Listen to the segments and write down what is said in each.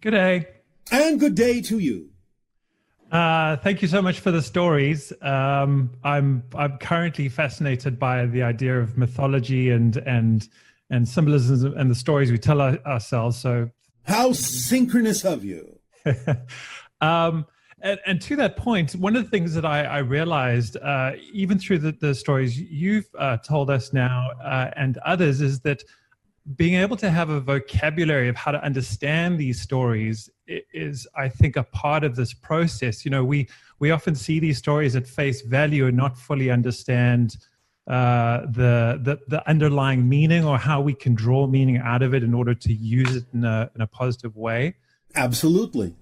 Good day. And good day to you. Thank you so much for the stories. I'm currently fascinated by the idea of mythology and symbolism and the stories we tell ourselves. So, how synchronous of you. And to that point, one of the things that I realized, even through the stories you've told us now and others, is that being able to have a vocabulary of how to understand these stories is, I think, a part of this process. You know, we often see these stories at face value and not fully understand the underlying meaning or how we can draw meaning out of it in order to use it in a positive way. Absolutely.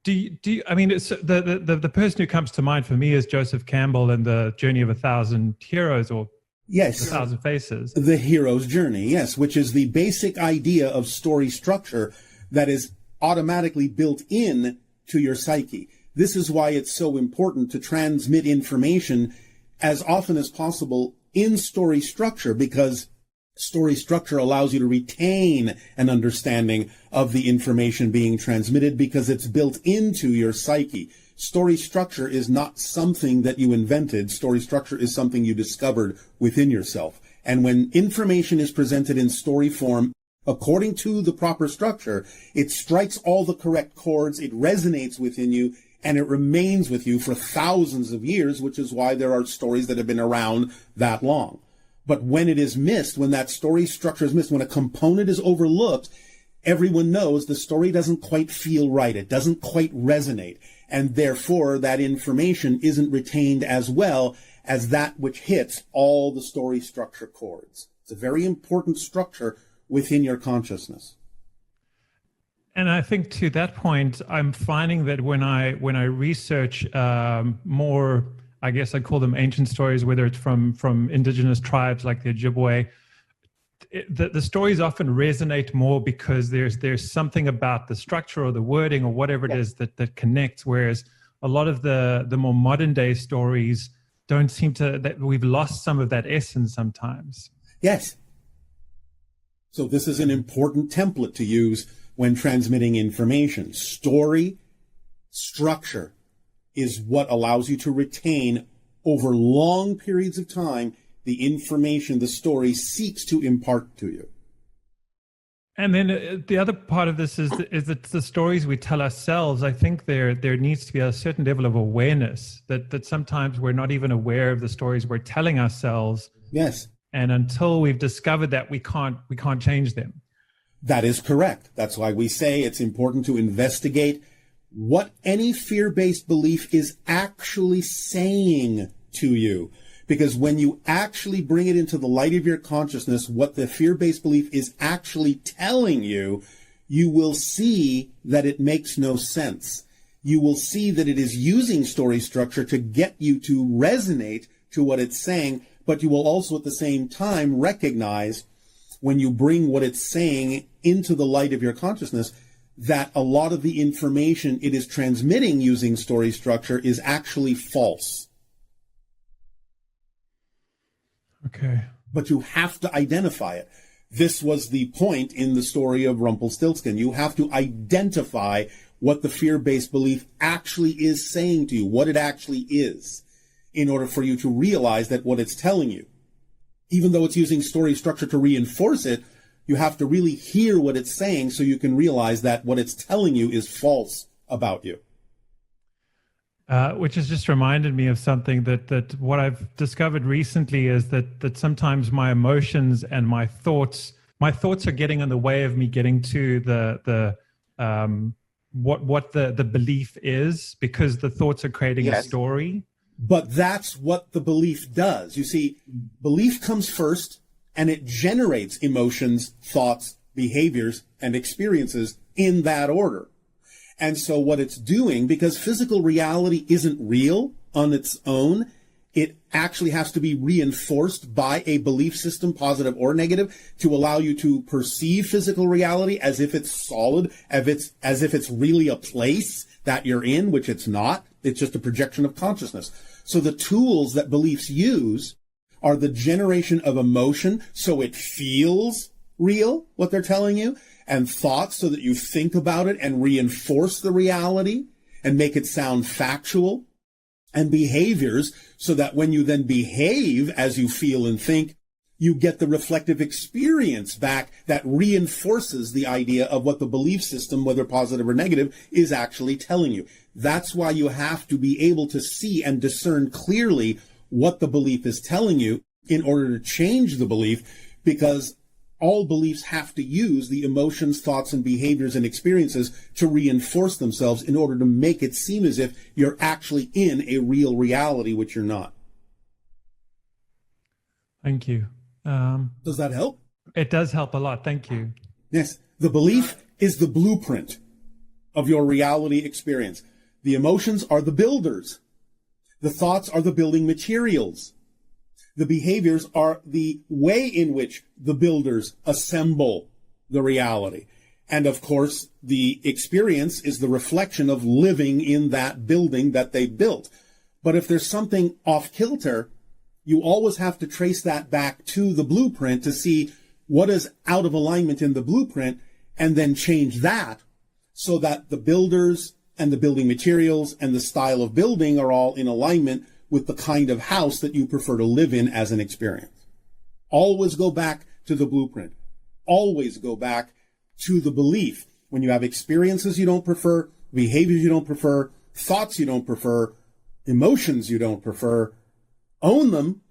Do you, I mean, it's the person who comes to mind for me is Joseph Campbell and the Journey of a Thousand Heroes, or yes, A Thousand Faces. The hero's journey, yes, which is the basic idea of story structure that is automatically built in to your psyche. This is why it's so important to transmit information as often as possible in story structure, because story structure allows you to retain an understanding of the information being transmitted because it's built into your psyche. Story structure is not something that you invented. Story structure is something you discovered within yourself. And when information is presented in story form, according to the proper structure, it strikes all the correct chords, it resonates within you, and it remains with you for thousands of years, which is why there are stories that have been around that long. But when it is missed, when that story structure is missed, when a component is overlooked, everyone knows the story doesn't quite feel right. It doesn't quite resonate. And therefore, that information isn't retained as well as that which hits all the story structure chords. It's a very important structure within your consciousness. And I think to that point, I'm finding that when I research more, I guess I call them ancient stories, whether it's from indigenous tribes like the Ojibwe, the stories often resonate more because there's something about the structure or the wording or whatever it is that connects, whereas a lot of the more modern day stories don't seem to, that we've lost some of that essence sometimes. Yes. So this is an important template to use when transmitting information. Story structure is what allows you to retain over long periods of time the information the story seeks to impart to you. And then the other part of this is that the stories we tell ourselves, I think there needs to be a certain level of awareness that sometimes we're not even aware of the stories we're telling ourselves. Yes. And until we've discovered that, we can't change them. That is correct. That's why we say it's important to investigate what any fear-based belief is actually saying to you. Because when you actually bring it into the light of your consciousness, what the fear-based belief is actually telling you, you will see that it makes no sense. You will see that it is using story structure to get you to resonate to what it's saying, but you will also at the same time recognize when you bring what it's saying into the light of your consciousness that a lot of the information it is transmitting using story structure is actually false. Okay. But you have to identify it. This was the point in the story of Rumpelstiltskin. You have to identify what the fear-based belief actually is saying to you, what it actually is, in order for you to realize that what it's telling you, even though it's using story structure to reinforce it, you have to really hear what it's saying so you can realize that what it's telling you is false about you. Which has just reminded me of something that what I've discovered recently is that sometimes my emotions and my thoughts are getting in the way of me getting to what the belief is, because the thoughts are creating a story. But that's what the belief does. You see, belief comes first, and it generates emotions, thoughts, behaviors, and experiences in that order. And so what it's doing, because physical reality isn't real on its own, it actually has to be reinforced by a belief system, positive or negative, to allow you to perceive physical reality as if it's solid, as if it's really a place that you're in, which it's not. It's just a projection of consciousness. So the tools that beliefs use are the generation of emotion, so it feels real, what they're telling you, and thoughts so that you think about it and reinforce the reality and make it sound factual, and behaviors so that when you then behave as you feel and think, you get the reflective experience back that reinforces the idea of what the belief system, whether positive or negative, is actually telling you. That's why you have to be able to see and discern clearly what the belief is telling you in order to change the belief, because all beliefs have to use the emotions, thoughts, and behaviors and experiences to reinforce themselves in order to make it seem as if you're actually in a real reality, which you're not. Thank you. Does that help? It does help a lot. Thank you. Yes. The belief is the blueprint of your reality experience. The emotions are the builders. The thoughts are the building materials. The behaviors are the way in which the builders assemble the reality. And of course, the experience is the reflection of living in that building that they built. But if there's something off kilter, you always have to trace that back to the blueprint to see what is out of alignment in the blueprint, and then change that so that the builders and the building materials and the style of building are all in alignment with the kind of house that you prefer to live in as an experience. Always go back to the blueprint. Always go back to the belief. When you have experiences you don't prefer, behaviors you don't prefer, thoughts you don't prefer, emotions you don't prefer, own them,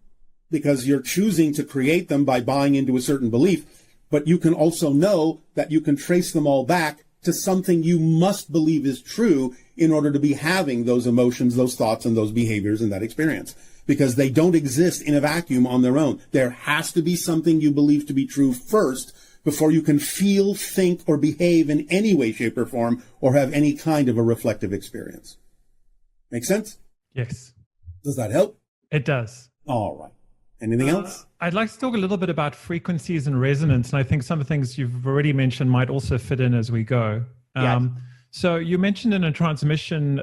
because you're choosing to create them by buying into a certain belief. But you can also know that you can trace them all back to something you must believe is true in order to be having those emotions, those thoughts, and those behaviors and that experience, because they don't exist in a vacuum on their own. There has to be something you believe to be true first before you can feel, think, or behave in any way, shape, or form, or have any kind of a reflective experience. Make sense? Yes. Does that help? It does. All right. Anything else? I'd like to talk a little bit about frequencies and resonance. And I think some of the things you've already mentioned might also fit in as we go. Yes. So you mentioned in a transmission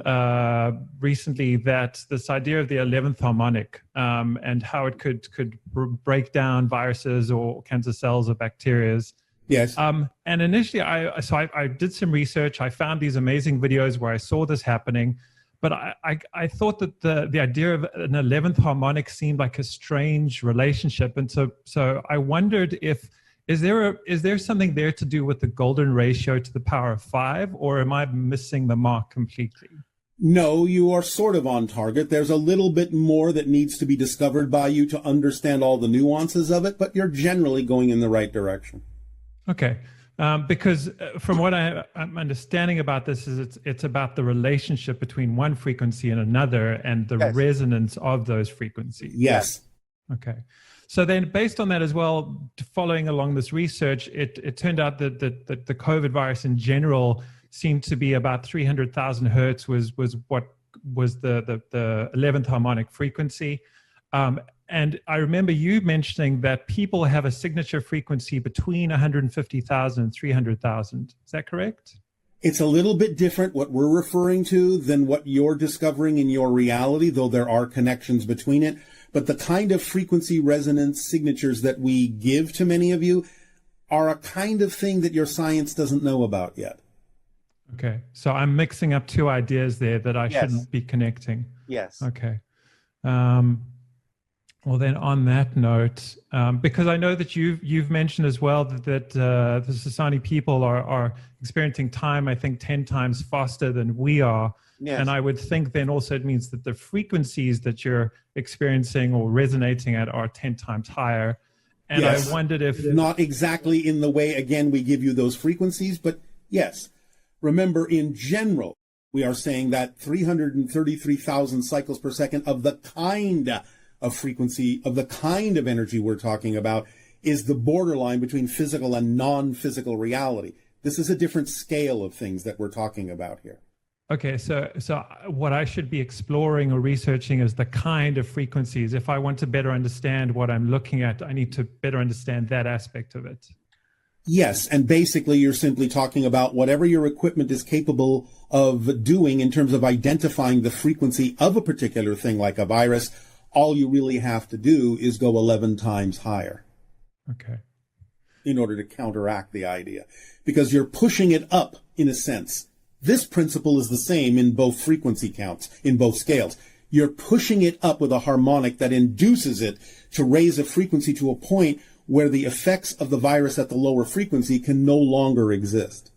recently that this idea of the 11th harmonic and how it could break down viruses or cancer cells or bacteria. Yes. And initially, I did some research. I found these amazing videos where I saw this happening. But I thought that the idea of an 11th harmonic seemed like a strange relationship. And so I wondered is there something there to do with the golden ratio to the power of 5, or am I missing the mark completely? No, you are sort of on target. There's a little bit more that needs to be discovered by you to understand all the nuances of it, but you're generally going in the right direction. Okay. Because from what I'm understanding about this is it's about the relationship between one frequency and another and the Yes. resonance of those frequencies. Yes. Okay. So then based on that as well, following along this research, it turned out that the COVID virus in general seemed to be about 300,000 hertz was what was the 11th harmonic frequency. And I remember you mentioning that people have a signature frequency between 150,000 and 300,000. Is that correct? It's a little bit different what we're referring to than what you're discovering in your reality, though there are connections between it. But the kind of frequency resonance signatures that we give to many of you are a kind of thing that your science doesn't know about yet. Okay. So I'm mixing up two ideas there that I shouldn't be connecting. Yes. Okay. Well, then on that note, because I know that you've mentioned as well that the Sasani people are experiencing time, I think, 10 times faster than we are. Yes. And I would think then also it means that the frequencies that you're experiencing or resonating at are 10 times higher. And Yes. I wondered if... Not exactly in the way, again, we give you those frequencies, but yes. Remember, in general, we are saying that 333,000 cycles per second of the kind of frequency, of the kind of energy we're talking about, is the borderline between physical and non-physical reality. This is a different scale of things that we're talking about here. Okay, so what I should be exploring or researching is the kind of frequencies. If I want to better understand what I'm looking at, I need to better understand that aspect of it. Yes, and basically you're simply talking about whatever your equipment is capable of doing in terms of identifying the frequency of a particular thing like a virus. All you really have to do is go 11 times higher. Okay. in order to counteract the idea, because you're pushing it up in a sense. This principle is the same in both frequency counts, in both scales. You're pushing it up with a harmonic that induces it to raise a frequency to a point where the effects of the virus at the lower frequency can no longer exist.